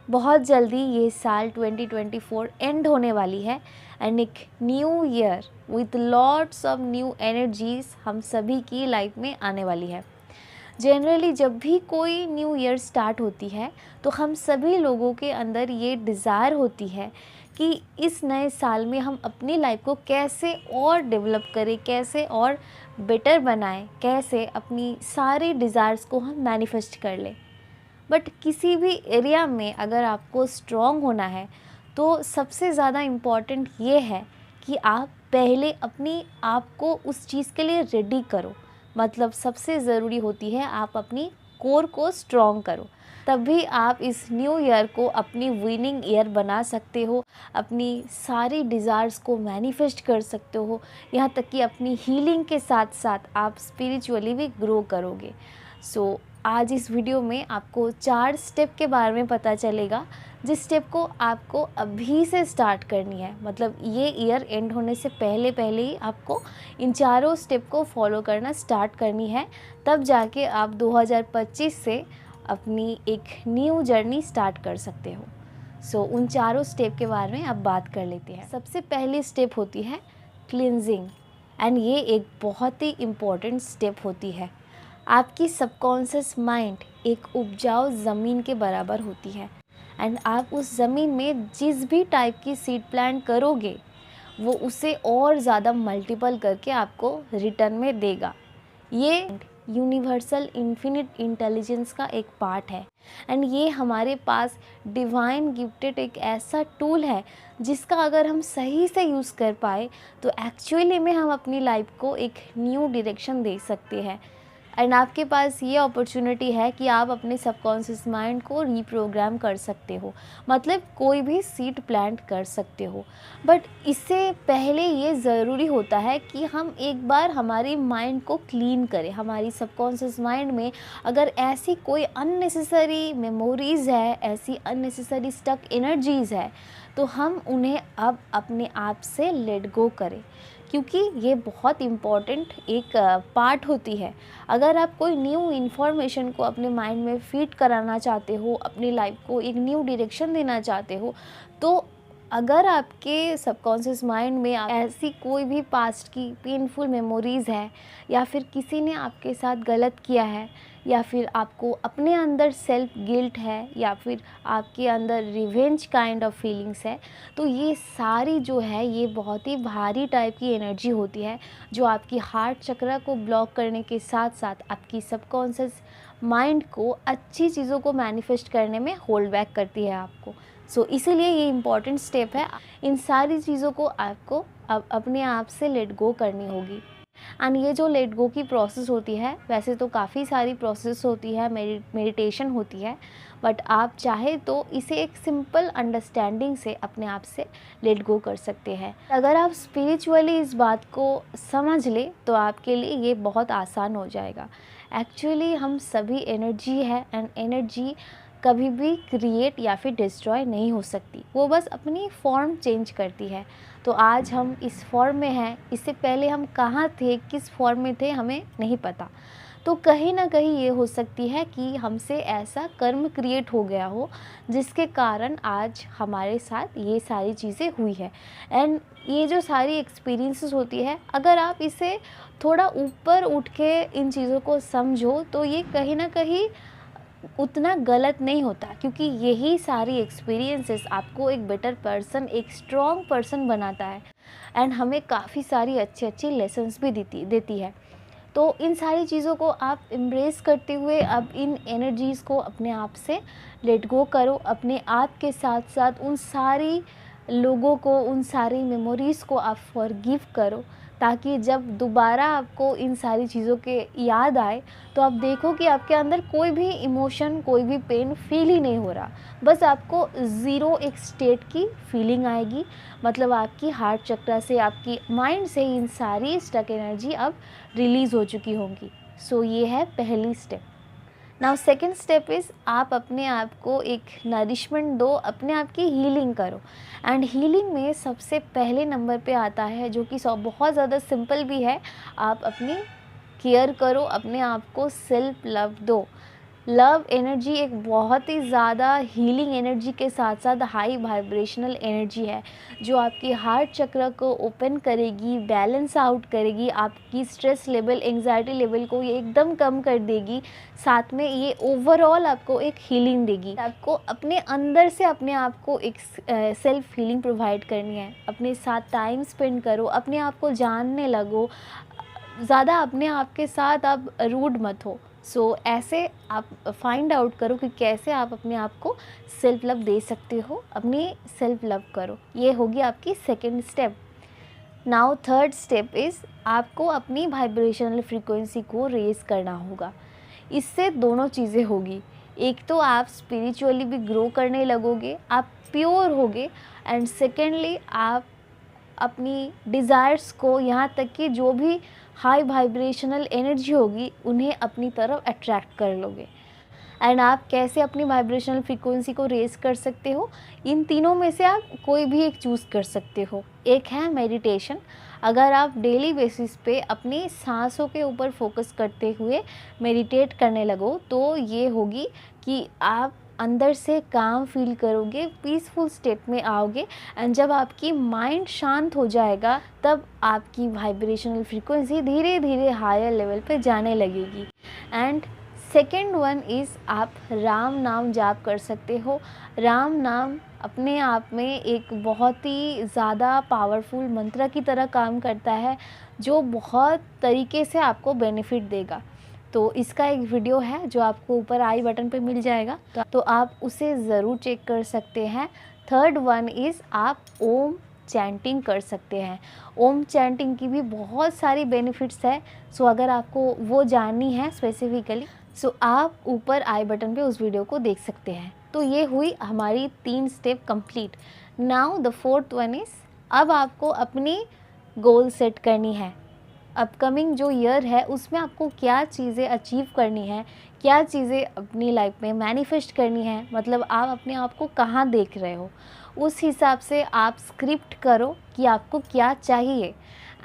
बहुत जल्दी ये साल 2024 एंड होने वाली है एंड एक new year with lots of new energies हम सभी की लाइफ में आने वाली है। जनरली जब भी कोई न्यू ईयर स्टार्ट होती है तो हम सभी लोगों के अंदर ये डिज़ायर होती है कि इस नए साल में हम अपनी लाइफ को कैसे और डेवलप करें, कैसे और बेटर बनाएं, कैसे अपनी सारी डिज़ायर्स को हम मैनिफेस्ट कर लें। बट किसी भी एरिया में अगर आपको स्ट्रॉन्ग होना है तो सबसे ज़्यादा इम्पॉर्टेंट ये है कि आप पहले अपनी आप को उस चीज़ के लिए रेडी करो। मतलब सबसे ज़रूरी होती है आप अपनी कोर को स्ट्रॉन्ग करो, तभी आप इस न्यू ईयर को अपनी विनिंग ईयर बना सकते हो, अपनी सारी डिज़ायर्स को मैनिफेस्ट कर सकते हो, यहाँ तक कि अपनी हीलिंग के साथ साथ आप स्पिरिचुअली भी ग्रो करोगे। सो आज इस वीडियो में आपको 4 स्टेप के बारे में पता चलेगा जिस स्टेप को आपको अभी से स्टार्ट करनी है। मतलब ये ईयर एंड होने से पहले पहले ही आपको इन चारों स्टेप को फॉलो करना स्टार्ट करनी है, तब जाके आप 2025 से अपनी एक न्यू जर्नी स्टार्ट कर सकते हो। सो उन चारों स्टेप के बारे में अब बात कर लेते हैं। सबसे पहली स्टेप होती है क्लींजिंग एंड ये एक बहुत ही इम्पॉर्टेंट स्टेप होती है। आपकी सबकॉन्शियस माइंड एक उपजाऊ ज़मीन के बराबर होती है एंड आप उस ज़मीन में जिस भी टाइप की सीड प्लांट करोगे वो उसे और ज़्यादा मल्टीपल करके आपको रिटर्न में देगा। ये यूनिवर्सल इन्फिनिट इंटेलिजेंस का एक पार्ट है एंड ये हमारे पास डिवाइन गिफ्टेड एक ऐसा टूल है जिसका अगर हम सही से यूज़ कर पाए तो एक्चुअली में हम अपनी लाइफ को एक न्यू डायरेक्शन दे सकते हैं। एंड आपके पास ये अपॉर्चुनिटी है कि आप अपने सबकॉन्शियस माइंड को रीप्रोग्राम कर सकते हो, मतलब कोई भी सीड प्लांट कर सकते हो। बट इससे पहले ये ज़रूरी होता है कि हम एक बार हमारी माइंड को क्लीन करें। हमारी सबकॉन्शियस माइंड में अगर ऐसी कोई अननेसेसरी मेमोरीज़ है, ऐसी अननेसेसरी स्टक एनर्जीज़ है तो हम उन्हें अब अपने आप से लेट गो करें, क्योंकि ये बहुत इम्पॉर्टेंट एक पार्ट होती है। अगर आप कोई न्यू इन्फॉर्मेशन को अपने माइंड में फीड कराना चाहते हो, अपनी लाइफ को एक न्यू डायरेक्शन देना चाहते हो, तो अगर आपके सबकॉन्शियस माइंड में ऐसी कोई भी पास्ट की पेनफुल मेमोरीज़ है, या फिर किसी ने आपके साथ गलत किया है, या फिर आपको अपने अंदर सेल्फ गिल्ट है, या फिर आपके अंदर रिवेंज काइंड ऑफ फीलिंग्स है, तो ये सारी जो है ये बहुत ही भारी टाइप की एनर्जी होती है जो आपकी हार्ट चक्र को ब्लॉक करने के साथ साथ आपकी सबकॉन्शियस माइंड को अच्छी चीज़ों को मैनिफेस्ट करने में होल्ड बैक करती है आपको। सो इसीलिए ये इम्पॉर्टेंट स्टेप है। इन सारी चीज़ों को आपको अब अपने आप से लेट गो करनी होगी। एंड ये जो लेट गो की प्रोसेस होती है, वैसे तो काफ़ी सारी प्रोसेस होती है, मेडिटेशन होती है, बट आप चाहे तो इसे एक सिंपल अंडरस्टैंडिंग से अपने आप से लेट गो कर सकते हैं। अगर आप स्पिरिचुअली इस बात को समझ ले तो आपके लिए ये बहुत आसान हो जाएगा। एक्चुअली हम सभी एनर्जी है एंड एनर्जी कभी भी क्रिएट या फिर डिस्ट्रॉय नहीं हो सकती, वो बस अपनी फॉर्म चेंज करती है। तो आज हम इस फॉर्म में हैं, इससे पहले हम कहाँ थे, किस फॉर्म में थे, हमें नहीं पता। तो कहीं ना कहीं ये हो सकती है कि हमसे ऐसा कर्म क्रिएट हो गया हो जिसके कारण आज हमारे साथ ये सारी चीज़ें हुई है। एंड ये जो सारी एक्सपीरियंसेस होती है, अगर आप इसे थोड़ा ऊपर उठ के इन चीज़ों को समझो तो ये कहीं ना कहीं उतना गलत नहीं होता, क्योंकि यही सारी एक्सपीरियंसेस आपको एक बेटर पर्सन, एक स्ट्रॉन्ग पर्सन बनाता है एंड हमें काफ़ी सारी अच्छी अच्छी लेसन्स भी देती है। तो इन सारी चीज़ों को आप एम्ब्रेस करते हुए अब इन एनर्जीज़ को अपने आप से लेट गो करो। अपने आप के साथ साथ उन सारी लोगों को, उन सारी मेमोरीज़ को आप फॉरगिव करो, ताकि जब दोबारा आपको इन सारी चीज़ों के याद आए तो आप देखो कि आपके अंदर कोई भी इमोशन, कोई भी पेन फील ही नहीं हो रहा, बस आपको ज़ीरो एक स्टेट की फीलिंग आएगी। मतलब आपकी हार्ट चक्र से, आपकी माइंड से इन सारी स्टक एनर्जी अब रिलीज़ हो चुकी होंगी। सो ये है पहली step. Now second step is आप अपने आप को एक नरिशमेंट दो, अपने आप की हीलिंग करो। एंड हीलिंग में सबसे पहले नंबर पे आता है, जो कि बहुत ज़्यादा सिंपल भी है, आप अपनी केयर करो, अपने आप को सेल्फ लव दो। लव एनर्जी एक बहुत ही ज़्यादा हीलिंग एनर्जी के साथ साथ हाई वाइब्रेशनल एनर्जी है, जो आपकी हार्ट चक्र को ओपन करेगी, बैलेंस आउट करेगी, आपकी स्ट्रेस लेवल, एंग्जाइटी लेवल को ये एकदम कम कर देगी। साथ में ये ओवरऑल आपको एक हीलिंग देगी। आपको अपने अंदर से अपने आप को एक सेल्फ हीलिंग प्रोवाइड करनी है। अपने साथ टाइम स्पेंड करो, अपने आप को जानने लगो, ज़्यादा अपने आप के साथ आप रूड मत हो। ऐसे आप फाइंड आउट करो कि कैसे आप अपने आप को सेल्फ लव दे सकते हो, अपनी सेल्फ लव करो। ये होगी आपकी second step. Now third step is आपको अपनी वाइब्रेशनल फ्रीक्वेंसी को रेज़ करना होगा। इससे दोनों चीज़ें होगी, एक तो आप स्पिरिचुअली भी ग्रो करने लगोगे, आप प्योर होगे, एंड सेकेंडली आप अपनी डिज़ायर्स को, यहाँ तक कि जो भी हाई वाइब्रेशनल एनर्जी होगी, उन्हें अपनी तरफ अट्रैक्ट कर लोगे। एंड आप कैसे अपनी वाइब्रेशनल फ्रीक्वेंसी को रेज़ कर सकते हो, इन तीनों में से आप कोई भी एक चूज़ कर सकते हो। एक है मेडिटेशन। अगर आप डेली बेसिस पे अपनी सांसों के ऊपर फोकस करते हुए मेडिटेट करने लगो, तो ये होगी कि आप अंदर से काम फील करोगे, पीसफुल स्टेट में आओगे, एंड जब आपकी माइंड शांत हो जाएगा, तब आपकी वाइब्रेशनल फ्रीक्वेंसी धीरे धीरे हायर लेवल पे जाने लगेगी। एंड सेकेंड वन इज़ आप राम नाम जाप कर सकते हो। राम नाम अपने आप में एक बहुत ही ज़्यादा पावरफुल मंत्र की तरह काम करता है, जो बहुत तरीके से आपको बेनिफिट देगा। तो इसका एक वीडियो है जो आपको ऊपर आई बटन पे मिल जाएगा, तो आप उसे ज़रूर चेक कर सकते हैं। थर्ड वन इज़ आप ओम चैंटिंग कर सकते हैं। ओम चैंटिंग की भी बहुत सारी बेनिफिट्स है। अगर आपको वो जाननी है स्पेसिफिकली, आप ऊपर आई बटन पे उस वीडियो को देख सकते हैं। तो ये हुई हमारी 3 step complete. Now the fourth one is, अब आपको अपनी गोल सेट करनी है। अपकमिंग जो ईयर है उसमें आपको क्या चीज़ें अचीव करनी है, क्या चीज़ें अपनी लाइफ में मैनिफेस्ट करनी है, मतलब आप अपने आप को कहाँ देख रहे हो, उस हिसाब से आप स्क्रिप्ट करो कि आपको क्या चाहिए।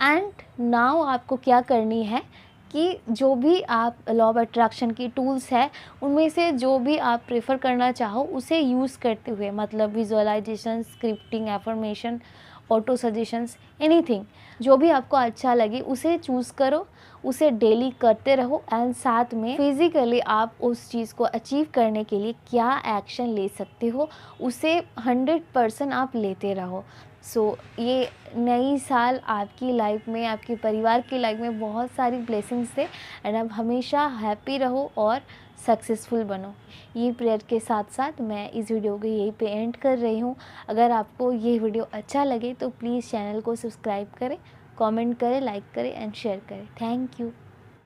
एंड नाउ आपको क्या करनी है कि जो भी आप लॉ ऑफ अट्रैक्शन की टूल्स है, उनमें से जो भी आप प्रेफर करना चाहो उसे यूज़ करते हुए, मतलब visualisation, scripting, affirmation, auto suggestions, anything जो भी आपको अच्छा लगे उसे चूज़ करो, उसे डेली करते रहो, एंड साथ में फिज़िकली आप उस चीज़ को अचीव करने के लिए क्या एक्शन ले सकते हो, उसे 100% आप लेते रहो। ये नई साल आपकी लाइफ में, आपके परिवार की लाइफ में बहुत सारी ब्लेसिंग्स दे, एंड आप हमेशा हैप्पी रहो और सक्सेसफुल बनो। ये प्रेयर के साथ साथ मैं इस वीडियो को यहीं पे एंड कर रही हूँ। अगर आपको ये वीडियो अच्छा लगे तो प्लीज़ चैनल को सब्सक्राइब करें, कमेंट करें, लाइक करें एंड शेयर करें। Thank you.